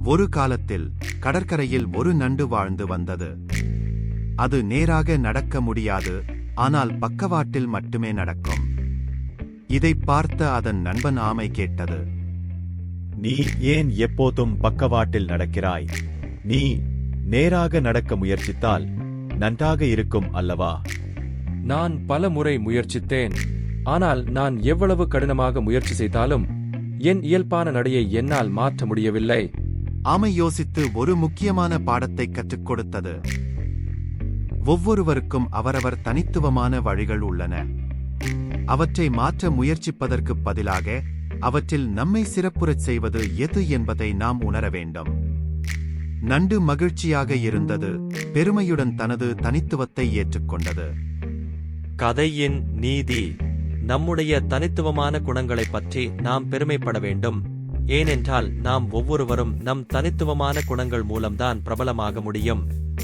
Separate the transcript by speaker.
Speaker 1: ஒரு காலத்தில் கடற்கரையில் ஒரு நண்டு வாழ்ந்து வந்தது. அது நேராக நடக்க முடியாது, ஆனால் பக்கவாட்டில் மட்டுமே நடக்கும். இதைப் பார்த்த அதன் நண்பன் ஆமை கேட்டது.
Speaker 2: நீ ஏன் எப்போதும் பக்கவாட்டில் நடக்கிறாய்? நீ நேராக நடக்க முயற்சித்தால் நன்றாக இருக்கும் அல்லவா?
Speaker 3: நான் பல முறை முயற்சித்தேன். ஆனால் நான் எவ்வளவு கடினமாக முயற்சி செய்தாலும் என் இயல்பான நடையை என்னால் மாற்ற முடியவில்லை.
Speaker 1: ஆமை யோசித்து ஒரு முக்கியமான பாடத்தை கற்றுக் கொடுத்தது. ஒவ்வொருவருக்கும் அவரவர் தனித்துவமான வழிகள் உள்ளன. அவற்றை மாற்ற முயற்சிப்பதற்குப் பதிலாக அவற்றில் நம்மை சிறப்புறச் செய்வது எது என்பதை நாம் உணர வேண்டும். நண்டு மகிழ்ச்சியாக இருந்தது, பெருமையுடன் தனது தனித்துவத்தை ஏற்றுக்கொண்டது.
Speaker 4: கதையின் நீதி: நம்முடைய தனித்துவமான குணங்களைப் பற்றி நாம் பெருமைப்பட வேண்டும். ஏனென்றால் நாம் ஒவ்வொருவரும் நம் தனித்துவமான குணங்கள் மூலம்தான் பிரபலமாக முடியும்.